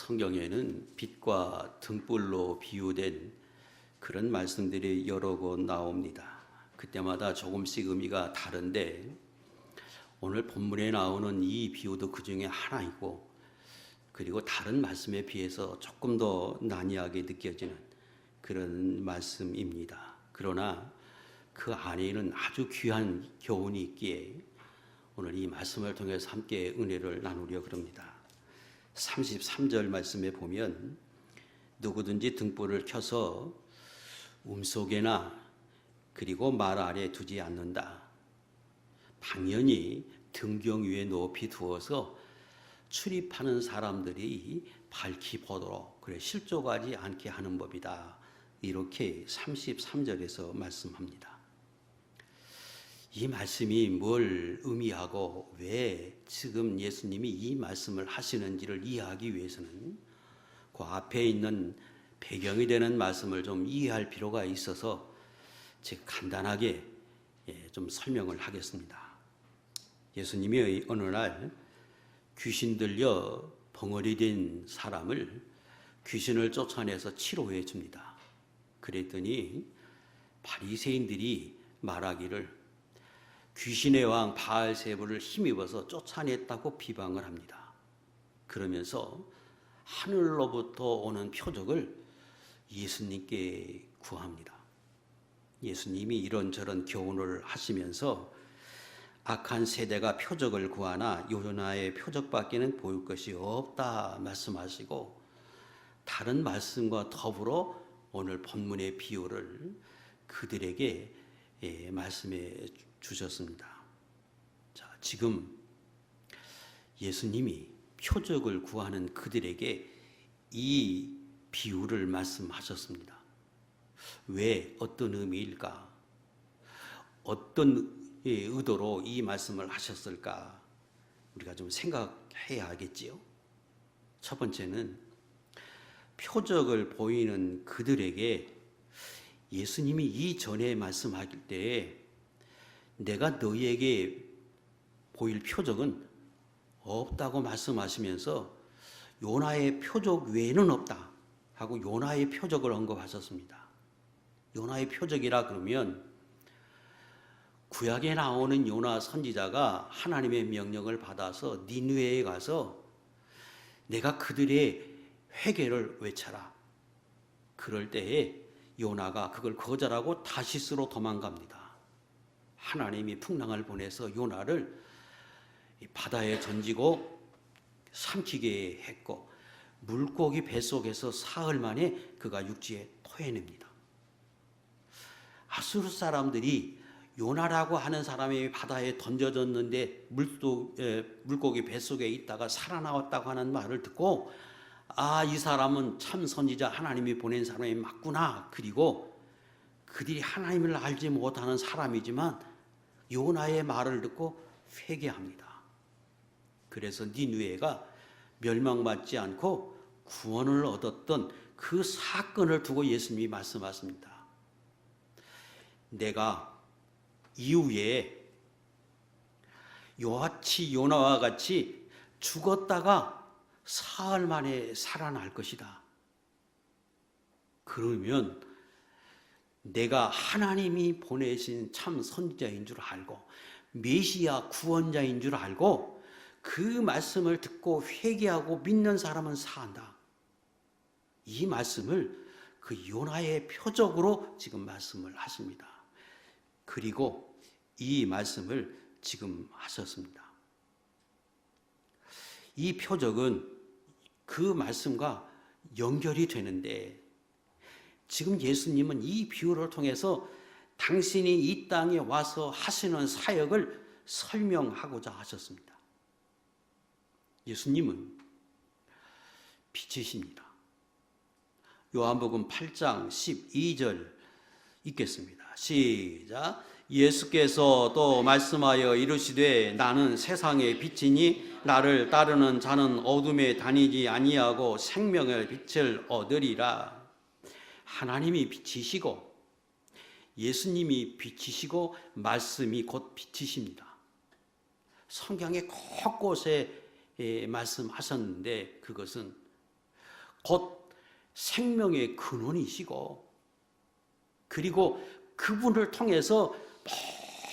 성경에는 빛과 등불로 비유된 그런 말씀들이 여러 곳 나옵니다. 그때마다 조금씩 의미가 다른데 오늘 본문에 나오는 이 비유도 그 중에 하나이고, 그리고 다른 말씀에 비해서 조금 더 난이하게 느껴지는 그런 말씀입니다. 그러나 그 안에는 아주 귀한 교훈이 있기에 오늘 이 말씀을 통해서 함께 은혜를 나누려 그럽니다. 33절 말씀에 보면 누구든지 등불을 켜서 움속에나 그리고 말 아래 두지 않는다. 당연히 등경 위에 높이 두어서 출입하는 사람들이 밝히 보도록 그래 실족하지 않게 하는 법이다. 이렇게 33절에서 말씀합니다. 이 말씀이 뭘 의미하고 왜 지금 예수님이 이 말씀을 하시는지를 이해하기 위해서는 그 앞에 있는 배경이 되는 말씀을 좀 이해할 필요가 있어서 제가 간단하게 좀 설명을 하겠습니다. 예수님이 어느 날 귀신 들려 벙어리 된 사람을 귀신을 쫓아내서 치료해 줍니다. 그랬더니 바리새인들이 말하기를 귀신의 왕 바알세불을 힘입어서 쫓아냈다고 비방을 합니다. 그러면서 하늘로부터 오는 표적을 예수님께 구합니다. 예수님이 이런저런 교훈을 하시면서 악한 세대가 표적을 구하나 요나의 표적밖에는 보일 것이 없다 말씀하시고, 다른 말씀과 더불어 오늘 본문의 비유를 그들에게 말씀해 주셨습니다. 자, 지금 예수님이 표적을 구하는 그들에게 이 비유를 말씀하셨습니다. 왜, 어떤 의미일까? 어떤 의도로 이 말씀을 하셨을까? 우리가 좀 생각해야 하겠지요. 첫 번째는 표적을 보이는 그들에게 예수님이 이전에 말씀하실 때에 내가 너희에게 보일 표적은 없다고 말씀하시면서 요나의 표적 외에는 없다 하고 요나의 표적을 언급하셨습니다. 요나의 표적이라 그러면 구약에 나오는 요나 선지자가 하나님의 명령을 받아서 니느웨에 가서 내가 그들의 회개를 외쳐라. 그럴 때에 요나가 그걸 거절하고 다시스로 도망갑니다. 하나님이 풍랑을 보내서 요나를 바다에 던지고 삼키게 했고 물고기 뱃속에서 사흘 만에 그가 육지에 토해냅니다. 아수르 사람들이 요나라고 하는 사람이 바다에 던져졌는데 물고기 뱃속에 있다가 살아나왔다고 하는 말을 듣고 이 사람은 참 선지자 하나님이 보낸 사람이 맞구나. 그리고 그들이 하나님을 알지 못하는 사람이지만 요나의 말을 듣고 회개합니다. 그래서 니느웨가 멸망받지 않고 구원을 얻었던 그 사건을 두고 예수님이 말씀하십니다. 내가 이후에 요나와 같이 죽었다가 사흘 만에 살아날 것이다. 그러면 내가 하나님이 보내신 참 선지자인 줄 알고 메시아 구원자인 줄 알고 그 말씀을 듣고 회개하고 믿는 사람은 산다. 이 말씀을 그 요나의 표적으로 지금 말씀을 하십니다. 그리고 이 말씀을 지금 하셨습니다. 이 표적은 그 말씀과 연결이 되는데 지금 예수님은 이 비유를 통해서 당신이 이 땅에 와서 하시는 사역을 설명하고자 하셨습니다. 예수님은 빛이십니다. 요한복음 8장 12절 읽겠습니다. 시작. 예수께서 또 말씀하여 이르시되 나는 세상의 빛이니 나를 따르는 자는 어둠에 다니지 아니하고 생명의 빛을 얻으리라. 하나님이 빛이시고 예수님이 빛이시고 말씀이 곧 빛이십니다. 성경에 곳곳에 말씀하셨는데 그것은 곧 생명의 근원이시고, 그리고 그분을 통해서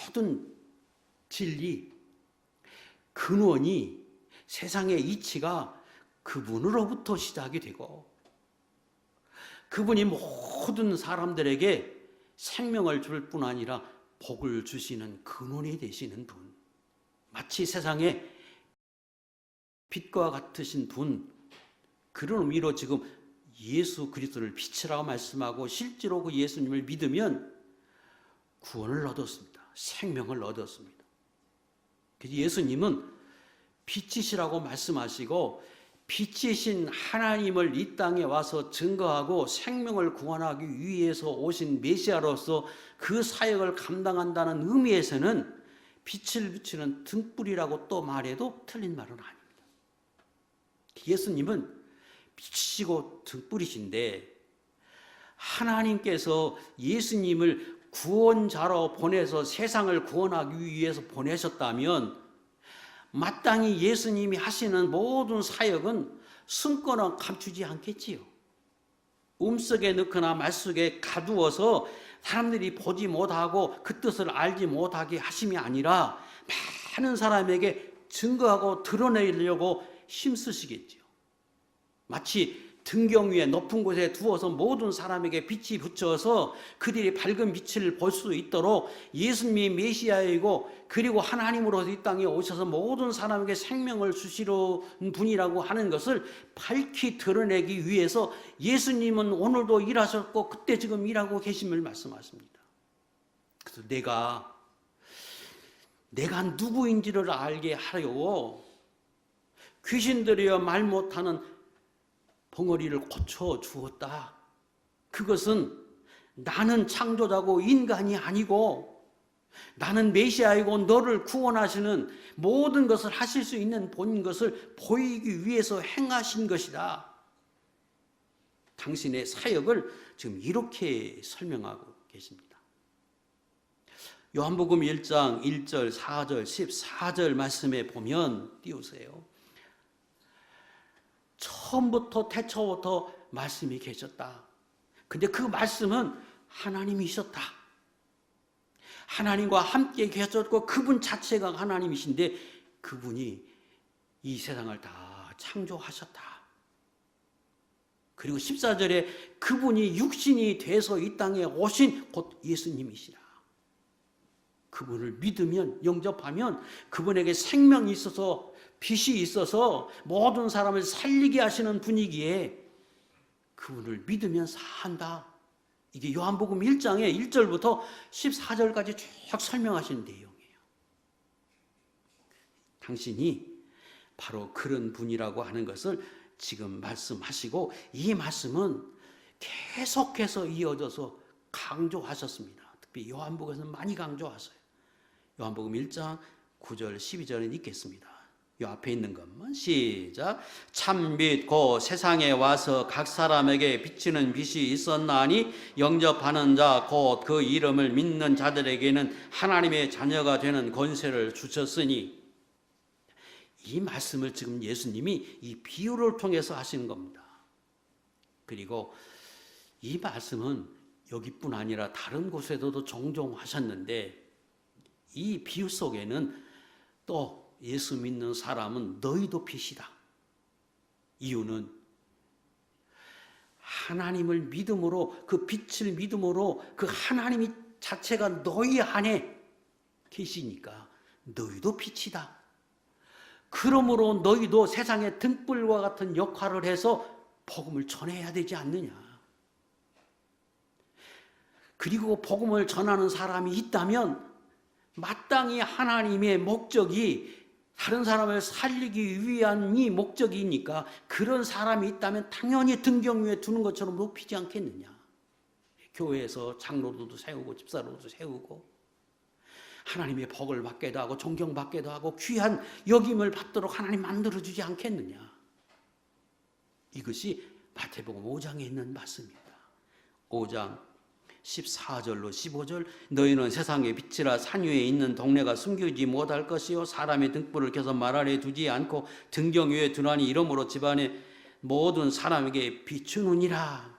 모든 진리, 근원이, 세상의 이치가 그분으로부터 시작이 되고, 그분이 모든 사람들에게 생명을 줄 뿐 아니라 복을 주시는 근원이 되시는 분, 마치 세상에 빛과 같으신 분, 그런 의미로 지금 예수 그리스도를 빛이라고 말씀하고, 실제로 그 예수님을 믿으면 구원을 얻었습니다. 생명을 얻었습니다. 그래서 예수님은 빛이시라고 말씀하시고, 빛이신 하나님을 이 땅에 와서 증거하고 생명을 구원하기 위해서 오신 메시아로서 그 사역을 감당한다는 의미에서는 빛을 비추는 등불이라고 또 말해도 틀린 말은 아닙니다. 예수님은 빛이시고 등불이신데, 하나님께서 예수님을 구원자로 보내서 세상을 구원하기 위해서 보내셨다면, 마땅히 예수님이 하시는 모든 사역은 숨거나 감추지 않겠지요. 음속에 넣거나 말속에 가두어서 사람들이 보지 못하고 그 뜻을 알지 못하게 하심이 아니라 많은 사람에게 증거하고 드러내려고 힘쓰시겠지요. 마치 등경 위에 높은 곳에 두어서 모든 사람에게 빛이 비춰서 그들이 밝은 빛을 볼 수 있도록 예수님이 메시아이고, 그리고 하나님으로서 이 땅에 오셔서 모든 사람에게 생명을 주시러 분이라고 하는 것을 밝히 드러내기 위해서 예수님은 오늘도 일하셨고 그때 지금 일하고 계심을 말씀하십니다. 그래서 내가 누구인지를 알게 하려고 귀신들이여 말 못하는 벙어리를 고쳐 주었다. 그것은 나는 창조자고 인간이 아니고, 나는 메시아이고 너를 구원하시는 모든 것을 하실 수 있는 본 것을 보이기 위해서 행하신 것이다. 당신의 사역을 지금 이렇게 설명하고 계십니다. 요한복음 1장 1절, 4절, 14절 말씀에 보면, 띄우세요. 처음부터 태초부터 말씀이 계셨다. 근데 그 말씀은 하나님이셨다. 하나님과 함께 계셨고 그분 자체가 하나님이신데, 그분이 이 세상을 다 창조하셨다. 그리고 14절에 그분이 육신이 돼서 이 땅에 오신 곧 예수님이시라. 그분을 믿으면, 영접하면 그분에게 생명이 있어서, 빛이 있어서 모든 사람을 살리게 하시는 분이기에 그분을 믿으면 산다. 이게 요한복음 1장의 1절부터 14절까지 쭉 설명하신 내용이에요. 당신이 바로 그런 분이라고 하는 것을 지금 말씀하시고, 이 말씀은 계속해서 이어져서 강조하셨습니다. 특히 요한복음에서는 많이 강조하세요. 요한복음 1장 9절 12절에 읽겠습니다. 이 앞에 있는 것만 시작. 참빛 곧 세상에 와서 각 사람에게 비치는 빛이 있었나니, 영접하는 자 곧 그 이름을 믿는 자들에게는 하나님의 자녀가 되는 권세를 주셨으니, 이 말씀을 지금 예수님이 이 비유를 통해서 하시는 겁니다. 그리고 이 말씀은 여기뿐 아니라 다른 곳에서도 종종 하셨는데, 이 비유 속에는 또 예수 믿는 사람은 너희도 빛이다. 이유는 하나님을 믿음으로, 그 빛을 믿음으로 그 하나님이 자체가 너희 안에 계시니까 너희도 빛이다. 그러므로 너희도 세상의 등불과 같은 역할을 해서 복음을 전해야 되지 않느냐. 그리고 복음을 전하는 사람이 있다면 마땅히 하나님의 목적이 다른 사람을 살리기 위한 이 목적이니까, 그런 사람이 있다면 당연히 등경 위에 두는 것처럼 높이지 않겠느냐. 교회에서 장로들도 세우고 집사로도 세우고 하나님의 복을 받게도 하고 존경받게도 하고 귀한 여김을 받도록 하나님 만들어주지 않겠느냐. 이것이 마태복음 5장에 있는 말씀입니다. 5장 14절로 15절. 너희는 세상의 빛이라 산 위에 있는 동네가 숨기지 못할 것이요 사람의 등불을 켜서 말 아래 두지 않고 등경 위에 두나니, 이러므로 집안에 모든 사람에게 비추느니라.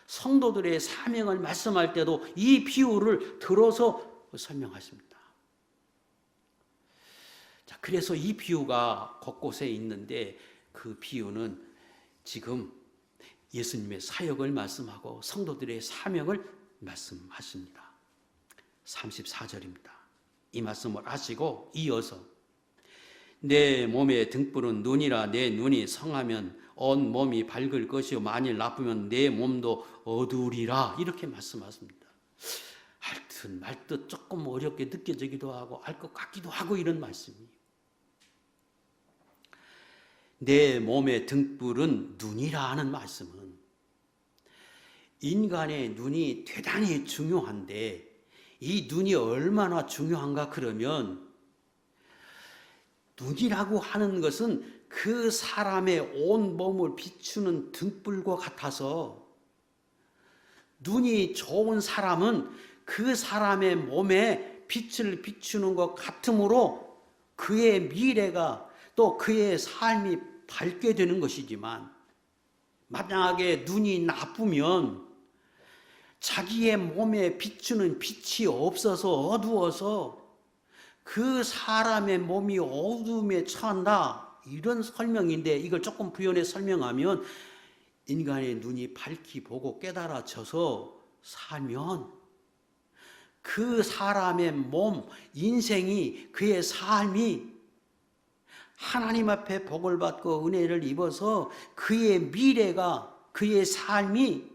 성도들의 사명을 말씀할 때도 이 비유를 들어서 설명하십니다. 자, 그래서 이 비유가 곳곳에 있는데 그 비유는 지금 예수님의 사역을 말씀하고 성도들의 사명을 말씀하십니다. 34절입니다. 이 말씀을 하시고 이어서 내 몸의 등불은 눈이라. 내 눈이 성하면 온 몸이 밝을 것이요 만일 나쁘면 내 몸도 어두우리라. 이렇게 말씀하십니다. 할 듯 말 듯 조금 어렵게 느껴지기도 하고 알 것 같기도 하고 이런 말씀이에요. 내 몸의 등불은 눈이라 하는 말씀은 인간의 눈이 대단히 중요한데 이 눈이 얼마나 중요한가 그러면 눈이라고 하는 것은 그 사람의 온 몸을 비추는 등불과 같아서 눈이 좋은 사람은 그 사람의 몸에 빛을 비추는 것 같으므로 그의 미래가 또 그의 삶이 밝게 되는 것이지만 만약에 눈이 나쁘면 자기의 몸에 비추는 빛이 없어서 어두워서 그 사람의 몸이 어두움에 처한다. 이런 설명인데 이걸 조금 부연해 설명하면 인간의 눈이 밝히 보고 깨달아져서 살면 그 사람의 몸, 인생이 그의 삶이 하나님 앞에 복을 받고 은혜를 입어서 그의 미래가 그의 삶이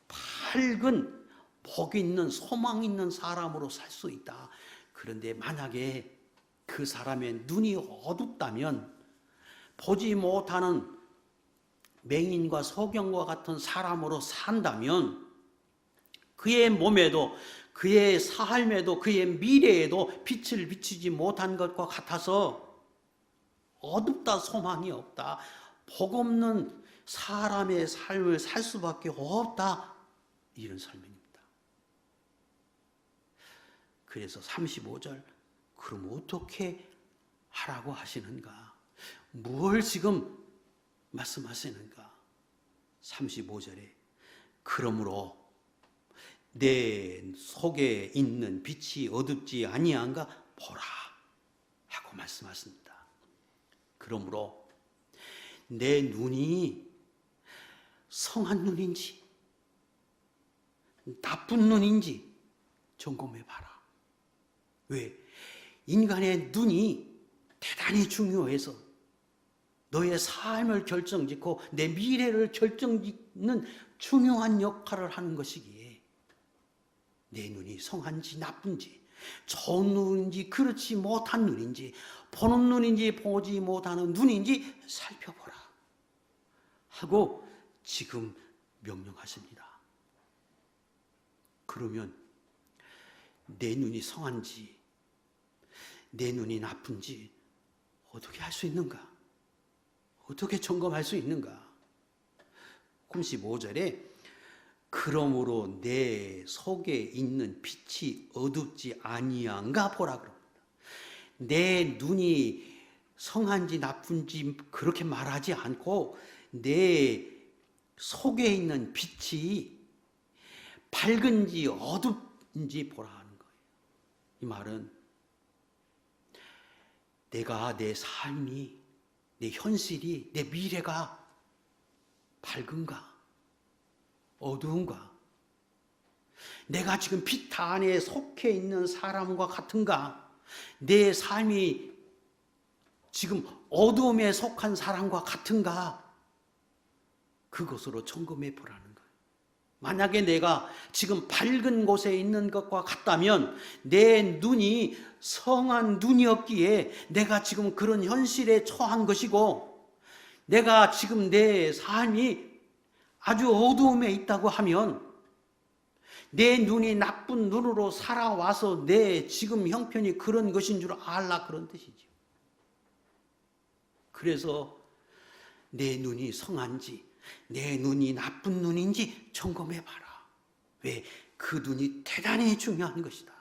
밝은 복 있는 소망 있는 사람으로 살 수 있다. 그런데 만약에 그 사람의 눈이 어둡다면 보지 못하는 맹인과 소경과 같은 사람으로 산다면 그의 몸에도 그의 삶에도 그의 미래에도 빛을 비추지 못한 것과 같아서 어둡다, 소망이 없다, 복 없는 사람의 삶을 살 수밖에 없다, 이런 설명입니다. 그래서 35절, 그럼 어떻게 하라고 하시는가? 뭘 지금 말씀하시는가? 35절에 그러므로 내 속에 있는 빛이 어둡지 아니한가 보라 하고 말씀하십니다. 그러므로 내 눈이 성한 눈인지 나쁜 눈인지 점검해 봐라. 왜? 인간의 눈이 대단히 중요해서 너의 삶을 결정짓고 내 미래를 결정짓는 중요한 역할을 하는 것이기에 내 눈이 성한지 나쁜지, 좋은 눈인지 그렇지 못한 눈인지, 보는 눈인지 보지 못하는 눈인지 살펴보라 하고 지금 명령하십니다. 그러면 내 눈이 성한지 내 눈이 나쁜지 어떻게 할 수 있는가? 어떻게 점검할 수 있는가? 35절에 그러므로 내 속에 있는 빛이 어둡지 아니한가 보라 그럽니다. 내 눈이 성한지 나쁜지 그렇게 말하지 않고 내 속에 있는 빛이 밝은지 어둡은지 보라 하는 거예요. 이 말은 내가 내 삶이, 내 현실이, 내 미래가 밝은가 어두운가, 내가 지금 빛 안에 속해 있는 사람과 같은가, 내 삶이 지금 어두움에 속한 사람과 같은가, 그것으로 점검해 보라는 거예요. 만약에 내가 지금 밝은 곳에 있는 것과 같다면 내 눈이 성한 눈이었기에 내가 지금 그런 현실에 처한 것이고, 내가 지금 내 삶이 아주 어두움에 있다고 하면 내 눈이 나쁜 눈으로 살아와서 내 지금 형편이 그런 것인 줄 알라, 그런 뜻이죠. 그래서 내 눈이 성한지 내 눈이 나쁜 눈인지 점검해 봐라. 왜? 그 눈이 대단히 중요한 것이다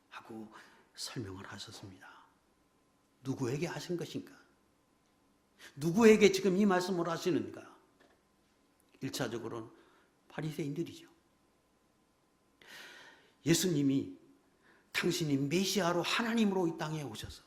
하고 설명을 하셨습니다. 누구에게 하신 것인가? 누구에게 지금 이 말씀을 하시는가? 1차적으로는 바리새인들이죠. 예수님이 당신이 메시아로 하나님으로 이 땅에 오셔서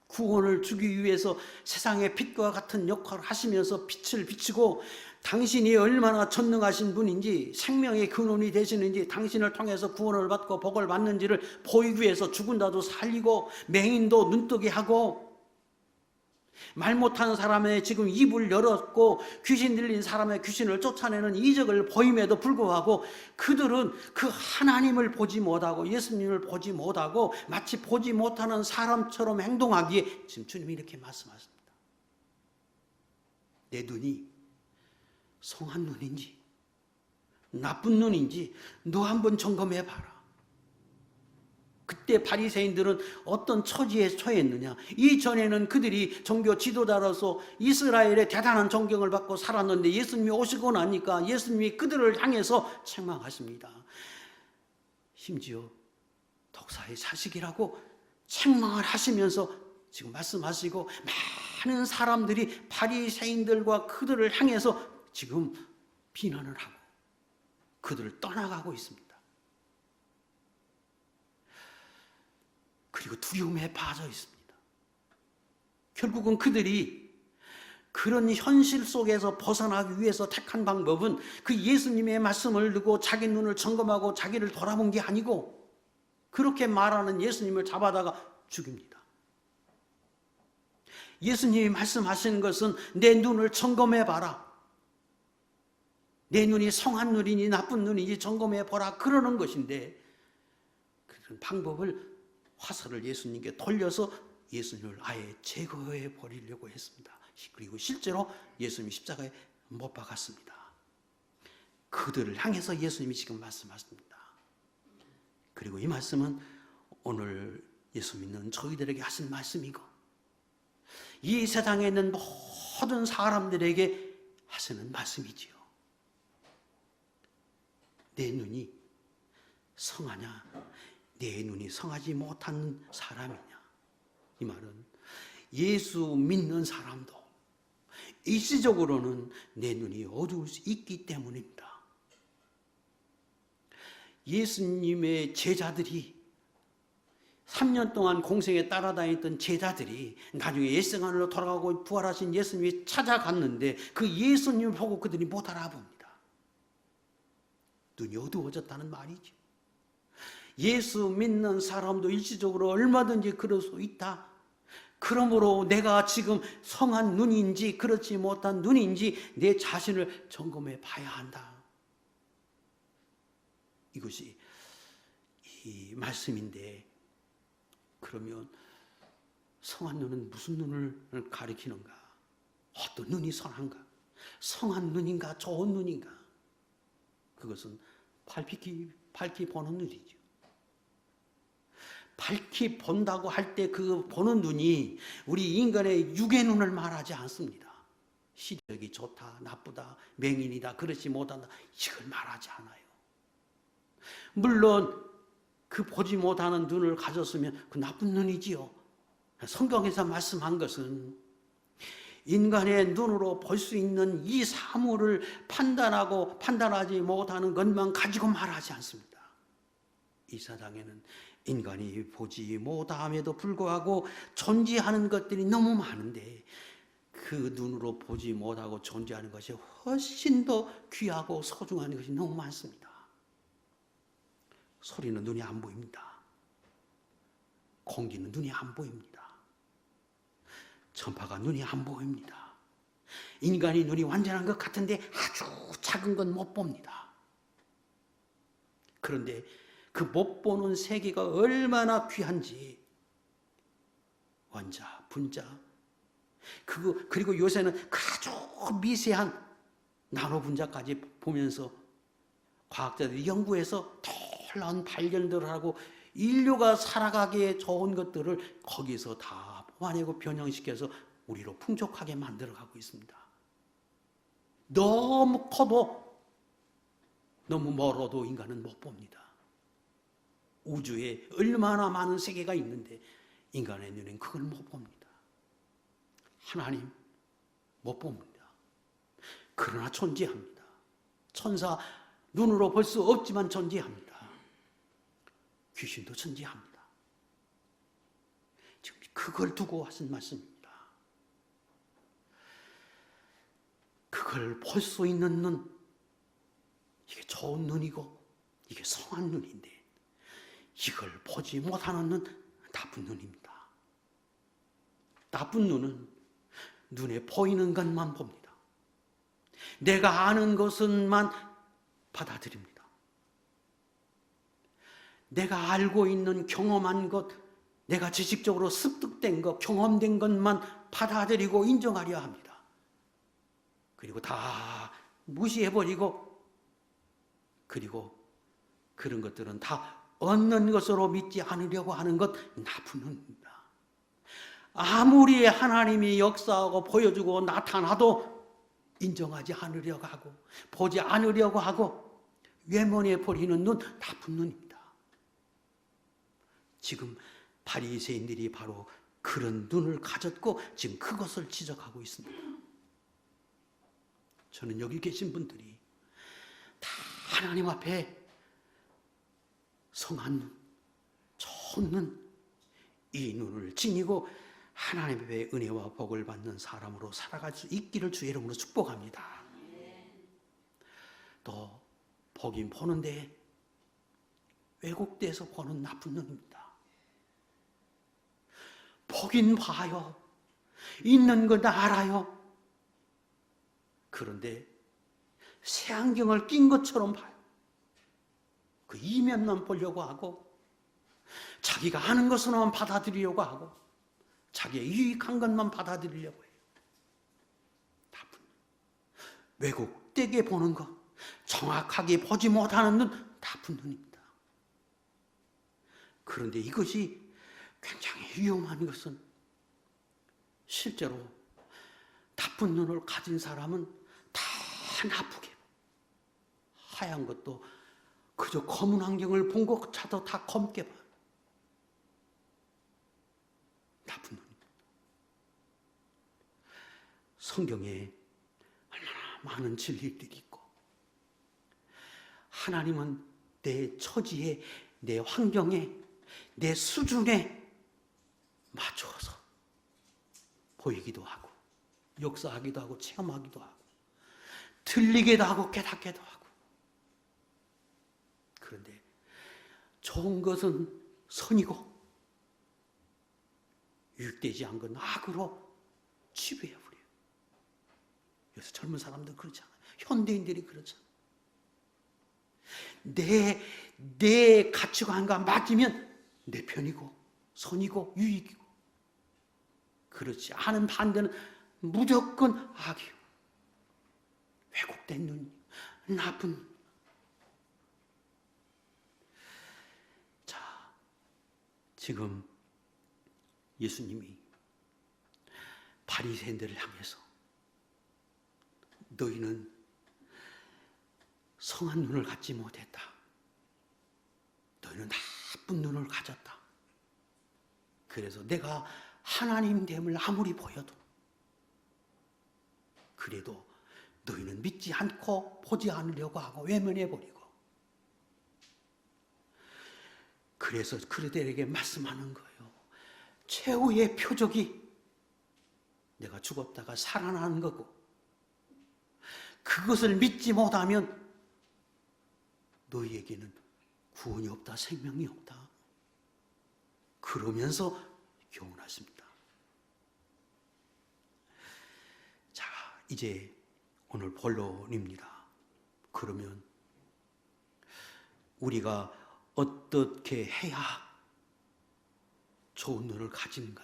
구원을 주기 위해서 세상의 빛과 같은 역할을 하시면서 빛을 비치고 당신이 얼마나 전능하신 분인지 생명의 근원이 되시는지 당신을 통해서 구원을 받고 복을 받는지를 보이기 위해서 죽은 자도 살리고 맹인도 눈뜨게 하고 말 못하는 사람의 지금 입을 열었고 귀신 들린 사람의 귀신을 쫓아내는 이적을 보임에도 불구하고 그들은 그 하나님을 보지 못하고 예수님을 보지 못하고 마치 보지 못하는 사람처럼 행동하기에 지금 주님이 이렇게 말씀하십니다. 내 눈이 성한 눈인지 나쁜 눈인지 너 한번 점검해 봐라. 그때 바리새인들은 어떤 처지에 처했느냐? 이전에는 그들이 종교 지도자로서 이스라엘의 대단한 존경을 받고 살았는데 예수님이 오시고 나니까 예수님이 그들을 향해서 책망하십니다. 심지어 독사의 자식이라고 책망을 하시면서 지금 말씀하시고 많은 사람들이 바리새인들과 그들을 향해서 지금 비난을 하고 그들을 떠나가고 있습니다. 그리고 두려움에 빠져 있습니다. 결국은 그들이 그런 현실 속에서 벗어나기 위해서 택한 방법은 그 예수님의 말씀을 듣고 자기 눈을 점검하고 자기를 돌아본 게 아니고 그렇게 말하는 예수님을 잡아다가 죽입니다. 예수님이 말씀하시는 것은 내 눈을 점검해 봐라. 내 눈이 성한 눈이니 나쁜 눈이니 점검해 보라 그러는 것인데 그런 방법을 화살을 예수님께 돌려서 예수님을 아예 제거해 버리려고 했습니다. 그리고 실제로 예수님이 십자가에 못 박았습니다. 그들을 향해서 예수님이 지금 말씀하십니다. 그리고 이 말씀은 오늘 예수 믿는 저희들에게 하신 말씀이고 이 세상에 있는 모든 사람들에게 하시는 말씀이지요. 내 눈이 성하냐 내 눈이 성하지 못한 사람이냐. 이 말은 예수 믿는 사람도 일시적으로는 내 눈이 어두울 수 있기 때문입니다. 예수님의 제자들이 3년 동안 공생에 따라다녔던 제자들이 나중에 옛생활로 돌아가고 부활하신 예수님이 찾아갔는데 그 예수님을 보고 그들이 못 알아봅니다. 눈이 어두워졌다는 말이죠. 예수 믿는 사람도 일시적으로 얼마든지 그럴 수 있다. 그러므로 내가 지금 성한 눈인지 그렇지 못한 눈인지 내 자신을 점검해 봐야 한다. 이것이 이 말씀인데 그러면 성한 눈은 무슨 눈을 가리키는가? 어떤 눈이 선한가? 성한 눈인가? 좋은 눈인가? 그것은 밝히 보는 눈이죠. 밝히 본다고 할 때 그 보는 눈이 우리 인간의 육의 눈을 말하지 않습니다. 시력이 좋다, 나쁘다, 맹인이다, 그렇지 못한다 이걸 말하지 않아요. 물론 그 보지 못하는 눈을 가졌으면 그 나쁜 눈이지요. 성경에서 말씀한 것은 인간의 눈으로 볼 수 있는 이 사물을 판단하고 판단하지 못하는 것만 가지고 말하지 않습니다. 이 세상에는 인간이 보지 못함에도 불구하고 존재하는 것들이 너무 많은데 그 눈으로 보지 못하고 존재하는 것이 훨씬 더 귀하고 소중한 것이 너무 많습니다. 소리는 눈이 안 보입니다. 공기는 눈이 안 보입니다. 전파가 눈이 안 보입니다. 인간이 눈이 완전한 것 같은데 아주 작은 건 못 봅니다. 그런데 그 못 보는 세계가 얼마나 귀한지 원자, 분자 그리고 요새는 아주 미세한 나노 분자까지 보면서 과학자들이 연구해서 놀라운 발견들을 하고 인류가 살아가기에 좋은 것들을 거기서 다 뽑아내고 변형시켜서 우리로 풍족하게 만들어가고 있습니다. 너무 커도 너무 멀어도 인간은 못 봅니다. 우주에 얼마나 많은 세계가 있는데 인간의 눈은 그걸 못 봅니다. 하나님 못 봅니다. 그러나 존재합니다. 천사 눈으로 볼 수 없지만 존재합니다. 귀신도 존재합니다. 지금 그걸 두고 하신 말씀입니다. 그걸 볼 수 있는 눈, 이게 좋은 눈이고 이게 성한 눈인데 이걸 보지 못하는 눈, 나쁜 눈입니다. 나쁜 눈은 눈에 보이는 것만 봅니다. 내가 아는 것은만 받아들입니다. 내가 알고 있는 경험한 것, 내가 지식적으로 습득된 것, 경험된 것만 받아들이고 인정하려 합니다. 그리고 다 무시해버리고, 그리고 그런 것들은 다 얻는 것으로 믿지 않으려고 하는 것, 나쁜 눈입니다. 아무리 하나님이 역사하고 보여주고 나타나도 인정하지 않으려고 하고 보지 않으려고 하고 외면해 버리는 눈, 나쁜 눈입니다. 지금 바리새인들이 바로 그런 눈을 가졌고 지금 그것을 지적하고 있습니다. 저는 여기 계신 분들이 다 하나님 앞에 성한 눈, 좋은 눈, 이 눈을 지니고 하나님의 은혜와 복을 받는 사람으로 살아갈 수 있기를 주의 이름으로 축복합니다. 또 보긴 보는데 왜곡돼서 보는 나쁜 눈입니다. 보긴 봐요. 있는 건 알아요. 그런데 새 안경을 낀 것처럼 봐요. 그 이면만 보려고 하고 자기가 아는 것으로만 받아들이려고 하고 자기의 유익한 것만 받아들이려고 해요. 나쁜 눈. 왜곡되게 보는 것, 정확하게 보지 못하는 눈, 나쁜 눈입니다. 그런데 이것이 굉장히 위험한 것은 실제로 나쁜 눈을 가진 사람은 다 나쁘게 하얀 것도 그저 검은 안경을 본 것조차도 다 검게 봐요. 나쁜 눈입니다. 성경에 얼마나 많은 진리들이 있고 하나님은 내 처지에, 내 환경에, 내 수준에 맞춰서 보이기도 하고 역사하기도 하고 체험하기도 하고 들리기도 하고 깨닫기도 하고. 그런데 좋은 것은 선이고 유익되지 않은 건 악으로 지배해버려요. 그래서 젊은 사람들 그렇잖아요. 현대인들이 그렇잖아요. 내 가치관과 맞으면 내 편이고 선이고 유익이고, 그렇지 않은 반대는 무조건 악이요. 왜곡된 눈, 나쁜 눈. 자, 지금 예수님이 바리새인들을 향해서 너희는 성한 눈을 갖지 못했다. 너희는 나쁜 눈을 가졌다. 그래서 내가 하나님됨을 아무리 보여도 그래도 너희는 믿지 않고 보지 않으려고 하고 외면해버리고, 그래서 그들에게 말씀하는 거예요. 최후의 표적이 내가 죽었다가 살아나는 거고, 그것을 믿지 못하면 너희에게는 구원이 없다, 생명이 없다. 그러면서 교훈하십니다. 자, 이제 오늘 본론입니다. 그러면 우리가 어떻게 해야 좋은 눈을 가진가?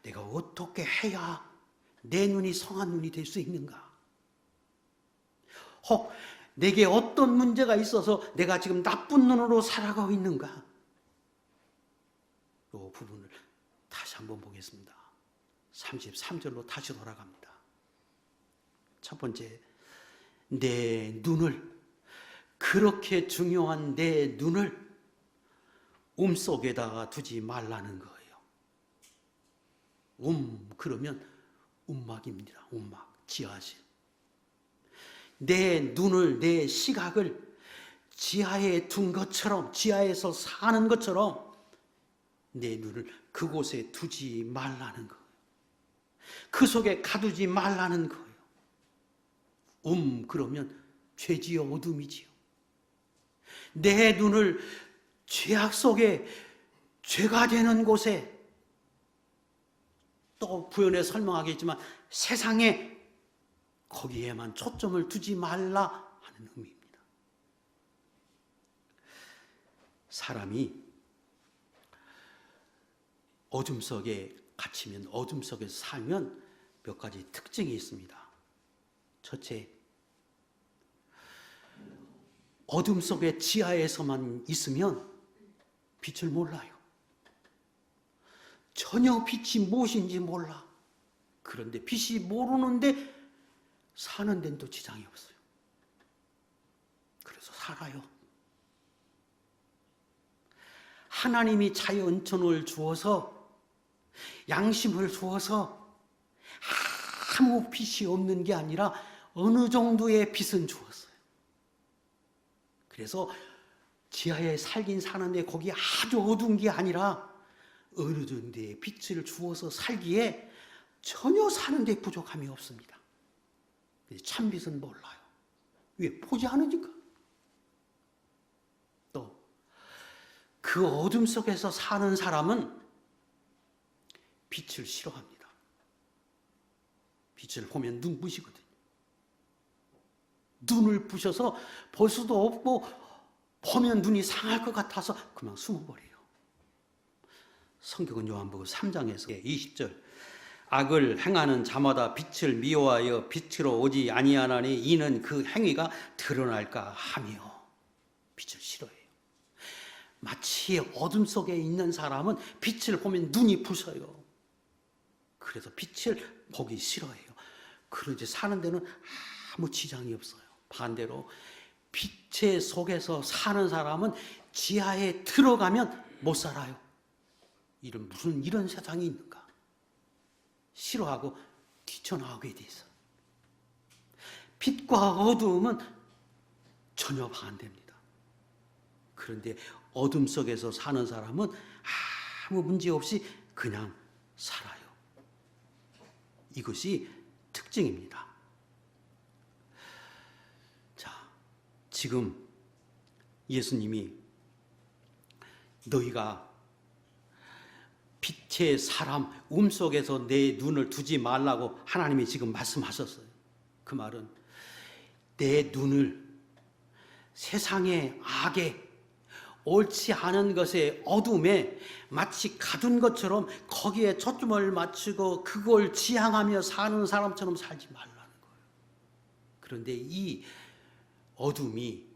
내가 어떻게 해야 내 눈이 성한 눈이 될 수 있는가? 혹 내게 어떤 문제가 있어서 내가 지금 나쁜 눈으로 살아가고 있는가? 이 부분을 다시 한번 보겠습니다. 33절로 다시 돌아갑니다. 첫 번째, 내 눈을, 그렇게 중요한 내 눈을 속에다가 두지 말라는 거예요. 그러면 움막입니다. 움막, 지하실. 내 눈을, 내 시각을 지하에 둔 것처럼, 지하에서 사는 것처럼 내 눈을 그곳에 두지 말라는 거예요. 그 속에 가두지 말라는 거예요. 그러면 죄지요 어둠이지요. 내 눈을 죄악 속에, 죄가 되는 곳에, 또 부연해 설명하겠지만 세상에, 거기에만 초점을 두지 말라 하는 의미입니다. 사람이 어둠 속에 갇히면, 어둠 속에서 살면 몇 가지 특징이 있습니다. 첫째, 어둠 속에 지하에서만 있으면 빛을 몰라요. 전혀 빛이 무엇인지 몰라. 그런데 빛이 모르는데 사는 데는 또 지장이 없어요. 그래서 살아요. 하나님이 자연천을 주어서, 양심을 주어서 아무 빛이 없는 게 아니라 어느 정도의 빛은 주었어요. 그래서 지하에 살긴 사는데 거기 아주 어두운 게 아니라 어느 정도의 빛을 주어서 살기에 전혀 사는 데 부족함이 없습니다. 참빛은 몰라요. 왜? 보지 않으니까. 또 그 어둠 속에서 사는 사람은 빛을 싫어합니다. 빛을 보면 눈부시거든요. 눈을 부셔서 볼 수도 없고 보면 눈이 상할 것 같아서 그만 숨어버려요. 성경은 요한복음 3장에서 20절, 악을 행하는 자마다 빛을 미워하여 빛으로 오지 아니하나니 이는 그 행위가 드러날까 하며, 빛을 싫어해요. 마치 어둠 속에 있는 사람은 빛을 보면 눈이 부셔요. 그래서 빛을 보기 싫어해요. 그러지 사는 데는 아무 지장이 없어요. 반대로 빛의 속에서 사는 사람은 지하에 들어가면 못 살아요. 무슨 이런 세상이 있는가? 싫어하고 뛰쳐나오게 돼 있어요. 빛과 어두움은 전혀 반대입니다. 그런데 어둠 속에서 사는 사람은 아무 문제 없이 그냥 살아요. 이것이 특징입니다. 자, 지금 예수님이 너희가 빛의 사람, 속에서 내 눈을 두지 말라고 하나님이 지금 말씀하셨어요. 그 말은 내 눈을 세상의 악에, 옳지 않은 것의 어둠에 마치 가둔 것처럼 거기에 초점을 맞추고 그걸 지향하며 사는 사람처럼 살지 말라는 거예요. 그런데 이 어둠이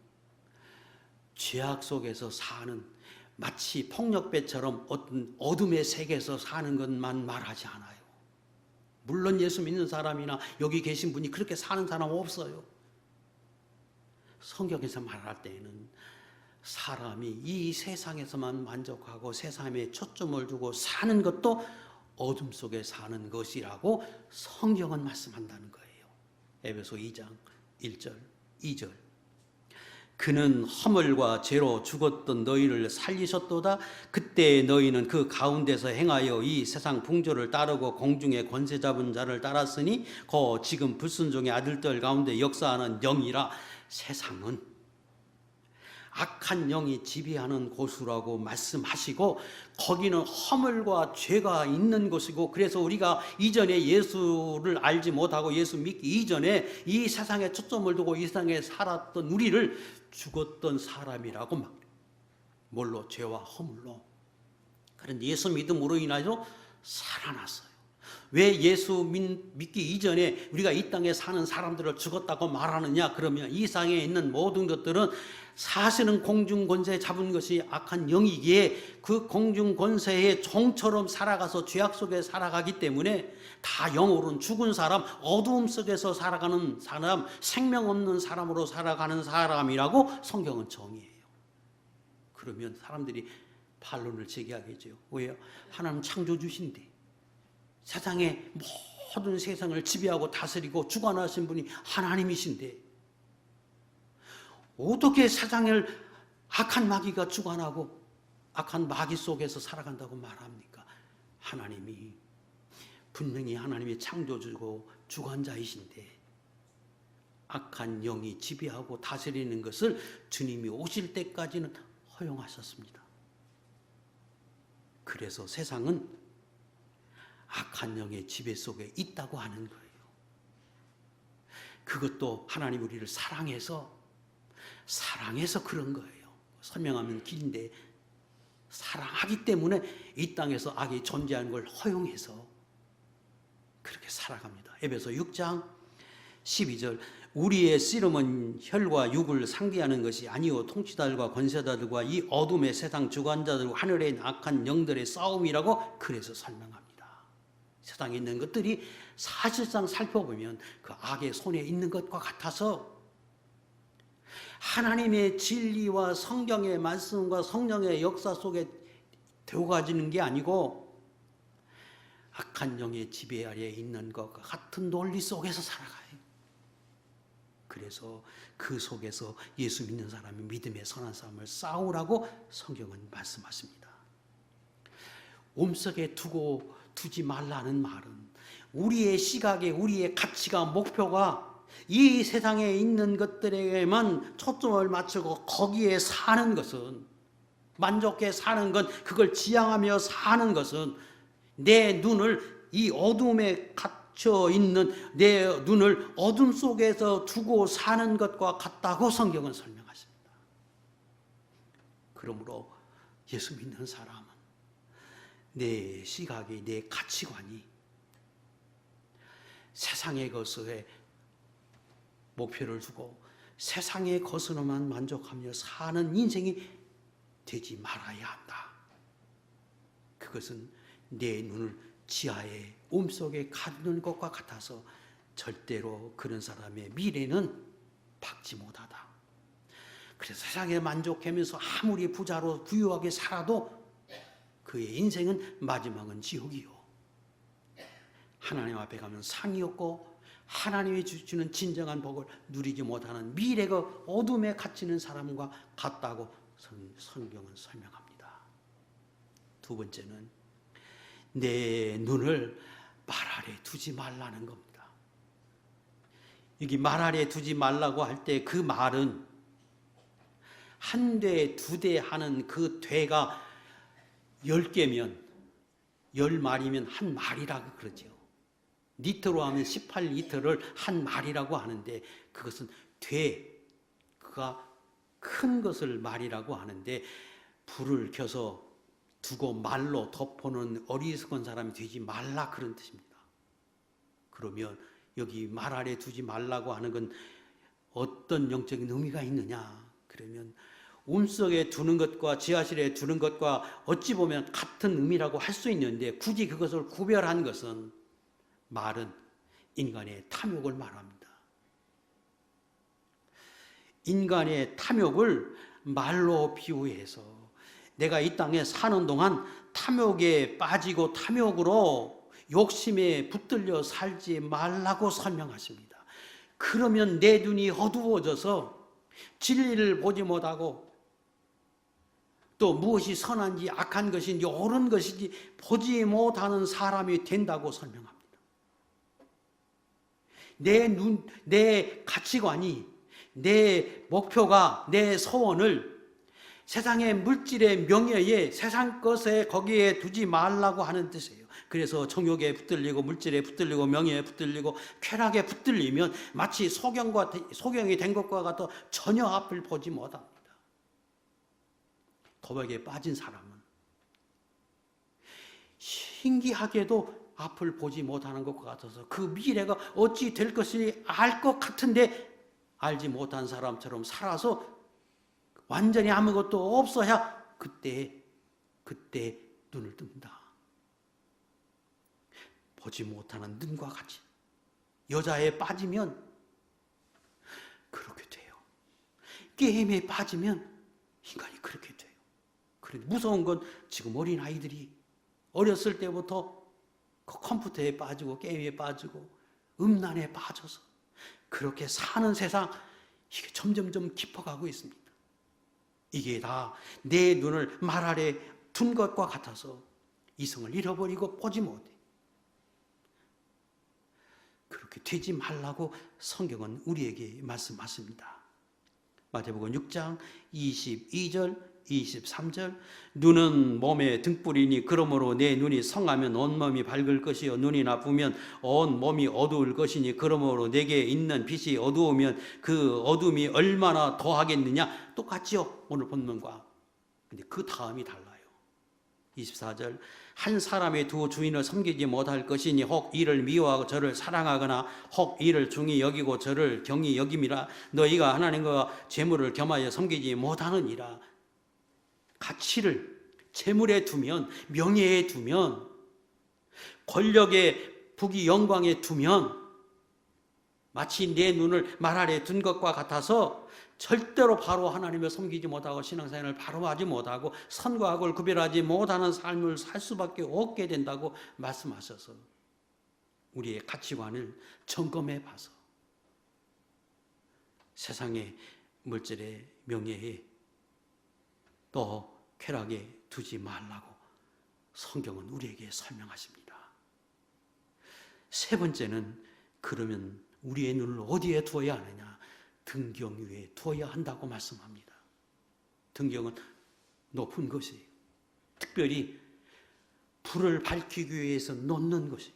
죄악 속에서 사는, 마치 폭력배처럼 어떤 어둠의 세계에서 사는 것만 말하지 않아요. 물론 예수 믿는 사람이나 여기 계신 분이 그렇게 사는 사람 없어요. 성경에서 말할 때에는 사람이 이 세상에서만 만족하고 세상에 초점을 두고 사는 것도 어둠 속에 사는 것이라고 성경은 말씀한다는 거예요. 에베소 2장 1절 2절, 그는 허물과 죄로 죽었던 너희를 살리셨도다. 그때 너희는 그 가운데서 행하여 이 세상 풍조를 따르고 공중의 권세 잡은 자를 따랐으니 거 지금 불순종의 아들들 가운데 역사하는 영이라. 세상은 악한 영이 지배하는 곳이라고 말씀하시고, 거기는 허물과 죄가 있는 곳이고, 그래서 우리가 이전에 예수를 알지 못하고 예수 믿기 이전에 이 세상에 초점을 두고 이 세상에 살았던 우리를 죽었던 사람이라고 막, 뭘로? 죄와 허물로. 그런데 예수 믿음으로 인하여 살아났어요. 왜 예수 믿기 이전에 우리가 이 땅에 사는 사람들을 죽었다고 말하느냐? 그러면 이 세상에 있는 모든 것들은 사실은 공중권세 잡은 것이 악한 영이기에 그 공중권세의 종처럼 살아가서 죄악 속에 살아가기 때문에 다 영으로는 죽은 사람, 어두움 속에서 살아가는 사람, 생명 없는 사람으로 살아가는 사람이라고 성경은 정의해요. 그러면 사람들이 반론을 제기하겠죠. 왜요? 하나님 창조주신데 세상의 모든 세상을 지배하고 다스리고 주관하신 분이 하나님이신데 어떻게 세상을 악한 마귀가 주관하고 악한 마귀 속에서 살아간다고 말합니까? 하나님이 분명히 하나님의 창조주고 주관자이신데 악한 영이 지배하고 다스리는 것을 주님이 오실 때까지는 허용하셨습니다. 그래서 세상은 악한 영의 지배 속에 있다고 하는 거예요. 그것도 하나님 우리를 사랑해서 그런 거예요. 설명하면 길인데 사랑하기 때문에 이 땅에서 악이 존재하는 걸 허용해서 그렇게 살아갑니다. 에베소 6장 12절 우리의 씨름은 혈과 육을 상대하는 것이 아니요 통치자들과 권세자들과 이 어둠의 세상 주관자들과 하늘에 있는 악한 영들의 싸움이라고 그래서 설명합니다. 세상에 있는 것들이 사실상 살펴보면 그 악의 손에 있는 것과 같아서 하나님의 진리와 성경의 말씀과 성령의 역사 속에 되어가지는 게 아니고 악한 영의 지배 아래에 있는 것과 같은 논리 속에서 살아가요. 그래서 그 속에서 예수 믿는 사람이 믿음의 선한 싸움을 싸우라고 성경은 말씀하십니다. 몸속에 두지 말라는 말은 우리의 시각에 우리의 가치가 목표가 이 세상에 있는 것들에게만 초점을 맞추고 거기에 사는 것은 만족해 사는 것 그걸 지향하며 사는 것은 내 눈을 이 어둠에 갇혀 있는 내 눈을 어둠 속에서 두고 사는 것과 같다고 성경은 설명하십니다. 그러므로 예수 믿는 사람은 내 시각이 내 가치관이 세상의 것에 목표를 두고 세상의 것으로만 만족하며 사는 인생이 되지 말아야 한다. 그것은 내 눈을 지하의 몸속에 가두는 것과 같아서 절대로 그런 사람의 미래는 밝지 못하다. 그래서 세상에 만족하면서 아무리 부자로 부유하게 살아도 그의 인생은 마지막은 지옥이요. 하나님 앞에 가면 상이 없고 하나님이 주시는 진정한 복을 누리지 못하는 미래가 어둠에 갇히는 사람과 같다고 성경은 설명합니다. 두 번째는 내 눈을 말 아래 두지 말라는 겁니다. 여기 말 아래 두지 말라고 할 때 그 말은 한 대, 두 대 하는 그 대가 10개면 10마리면 한 마리라고 그러죠. 리터로 하면 18리터를 한 마리라고 하는데 그것은 그가 큰 것을 말이라고 하는데 불을 켜서 두고 말로 덮어놓은 어리석은 사람이 되지 말라 그런 뜻입니다. 그러면 여기 말 아래 두지 말라고 하는 건 어떤 영적인 의미가 있느냐? 그러면 몸속에 두는 것과 지하실에 두는 것과 어찌 보면 같은 의미라고 할 수 있는데 굳이 그것을 구별한 것은 말은 인간의 탐욕을 말합니다. 인간의 탐욕을 말로 비유해서 내가 이 땅에 사는 동안 탐욕에 빠지고 탐욕으로 욕심에 붙들려 살지 말라고 설명하십니다. 그러면 내 눈이 어두워져서 진리를 보지 못하고 또 무엇이 선한지 악한 것인지 옳은 것인지 보지 못하는 사람이 된다고 설명합니다. 내 가치관이, 내 목표가, 내 소원을 세상의 물질의 명예에, 세상 것에 거기에 두지 말라고 하는 뜻이에요. 그래서 정욕에 붙들리고 물질에 붙들리고 명예에 붙들리고 쾌락에 붙들리면 마치 소경이 된 것과 같아 전혀 앞을 보지 못합니다. 도박에 빠진 사람은 신기하게도 앞을 보지 못하는 것과 같아서 그 미래가 어찌 될 것이 알 것 같은데 알지 못한 사람처럼 살아서 완전히 아무것도 없어야 그때 눈을 뜬다. 보지 못하는 눈과 같이 여자에 빠지면 그렇게 돼요. 게임에 빠지면 인간이 그렇게 돼요. 그런데 무서운 건 지금 어린 아이들이 어렸을 때부터 그 컴퓨터에 빠지고 게임에 빠지고 음란에 빠져서 그렇게 사는 세상, 이게 점점점 깊어가고 있습니다. 이게 다 내 눈을 말 아래 둔 것과 같아서 이성을 잃어버리고 보지 못해. 그렇게 되지 말라고 성경은 우리에게 말씀하십니다. 마태복음 6장 22절 23절 눈은 몸의 등불이니 그러므로 내 눈이 성하면 온몸이 밝을 것이요 눈이 나쁘면 온몸이 어두울 것이니 그러므로 내게 있는 빛이 어두우면 그 어둠이 얼마나 더하겠느냐. 똑같죠, 오늘 본문과. 근데 그 다음이 달라요. 24절 한 사람의 두 주인을 섬기지 못할 것이니 혹 이를 미워하고 저를 사랑하거나 혹 이를 중히 여기고 저를 경히 여김이라. 너희가 하나님과 재물을 겸하여 섬기지 못하느니라. 가치를 재물에 두면, 명예에 두면, 권력에, 부귀, 영광에 두면 마치 내 눈을 말 아래 둔 것과 같아서 절대로 바로 하나님을 섬기지 못하고 신앙생활을 바로 하지 못하고 선과 악을 구별하지 못하는 삶을 살 수밖에 없게 된다고 말씀하셔서 우리의 가치관을 점검해 봐서 세상의 물질의 명예에 또 쾌락에 두지 말라고 성경은 우리에게 설명하십니다. 세 번째는 그러면 우리의 눈을 어디에 두어야 하느냐? 등경 위에 두어야 한다고 말씀합니다. 등경은 높은 것이에요. 특별히 불을 밝히기 위해서 놓는 것이,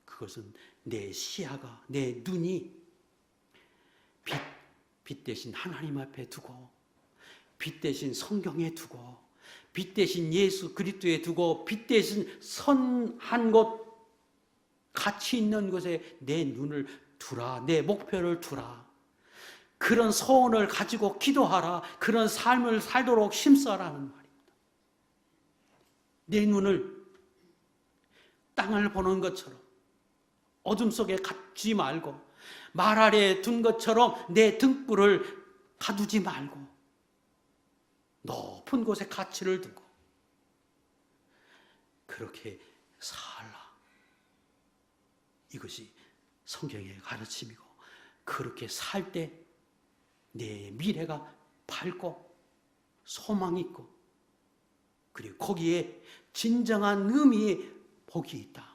그것은 내 시야가, 내 눈이 빛 대신 하나님 앞에 두고, 빛 대신 성경에 두고, 빛 대신 예수 그리스도에 두고, 빛 대신 선한 곳, 가치 있는 곳에 내 눈을 두라. 내 목표를 두라. 그런 소원을 가지고 기도하라. 그런 삶을 살도록 힘써라는 말입니다. 내 눈을 땅을 보는 것처럼 어둠 속에 갖지 말고, 말 아래 둔 것처럼 내 등불을 가두지 말고 높은 곳에 가치를 두고 그렇게 살라. 이것이 성경의 가르침이고, 그렇게 살 때 내 미래가 밝고 소망 있고, 그리고 거기에 진정한 의미의 복이 있다.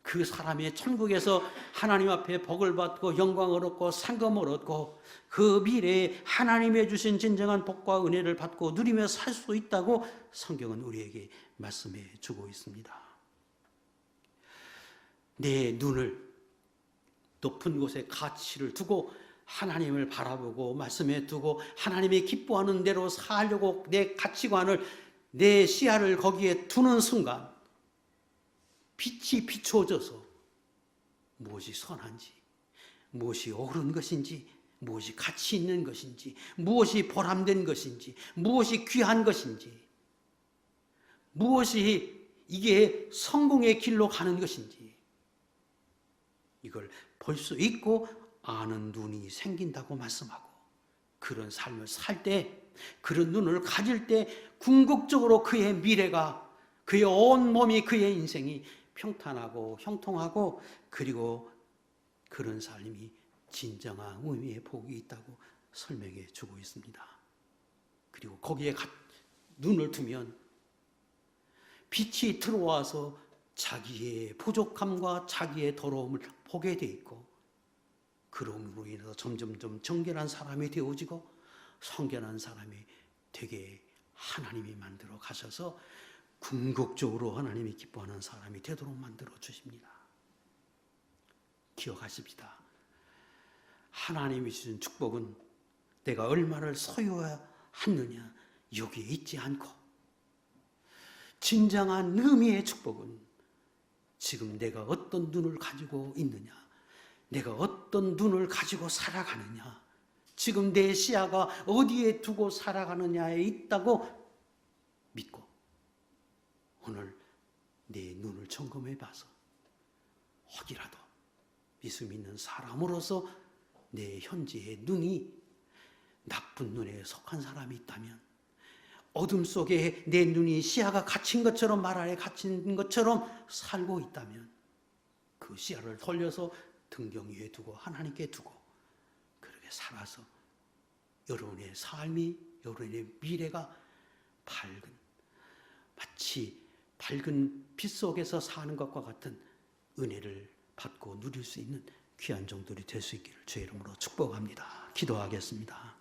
그 사람의 천국에서 하나님 앞에 복을 받고 영광을 얻고 상금을 얻고 그 미래에 하나님의 주신 진정한 복과 은혜를 받고 누리며 살 수 있다고 성경은 우리에게 말씀해 주고 있습니다. 내 눈을 높은 곳에 가치를 두고 하나님을 바라보고 말씀해 두고 하나님이 기뻐하는 대로 살려고 내 가치관을, 내 시야를 거기에 두는 순간 빛이 비춰져서 무엇이 선한지, 무엇이 옳은 것인지, 무엇이 가치 있는 것인지, 무엇이 보람된 것인지, 무엇이 귀한 것인지, 무엇이 이게 성공의 길로 가는 것인지, 이걸 볼 수 있고 아는 눈이 생긴다고 말씀하고, 그런 삶을 살 때, 그런 눈을 가질 때 궁극적으로 그의 미래가, 그의 온 몸이, 그의 인생이 평탄하고 형통하고, 그리고 그런 삶이 진정한 의미의 복이 있다고 설명해 주고 있습니다. 그리고 거기에 눈을 두면 빛이 들어와서 자기의 부족함과 자기의 더러움을 보게 돼 있고, 그럼으로 인해서 점점점 정결한 사람이 되어지고 성결한 사람이 되게 하나님이 만들어 가셔서 궁극적으로 하나님이 기뻐하는 사람이 되도록 만들어 주십니다. 기억하십시다. 하나님이 주신 축복은 내가 얼마를 소유하느냐 여기에 있지 않고, 진정한 의미의 축복은 지금 내가 어떤 눈을 가지고 있느냐, 내가 어떤 눈을 가지고 살아가느냐, 지금 내 시야가 어디에 두고 살아가느냐에 있다고 믿고, 오늘 내 눈을 점검해 봐서 혹이라도 믿음 있는 사람으로서 내 현재의 눈이 나쁜 눈에 속한 사람이 있다면 어둠 속에 내 눈이 시야가 갇힌 것처럼 말 안에 갇힌 것처럼 살고 있다면 그 시야를 돌려서 등경 위에 두고 하나님께 두고 그렇게 살아서 여러분의 삶이, 여러분의 미래가 마치 밝은 빛 속에서 사는 것과 같은 은혜를 받고 누릴 수 있는 귀한 종들이 될 수 있기를 주의 이름으로 축복합니다. 기도하겠습니다.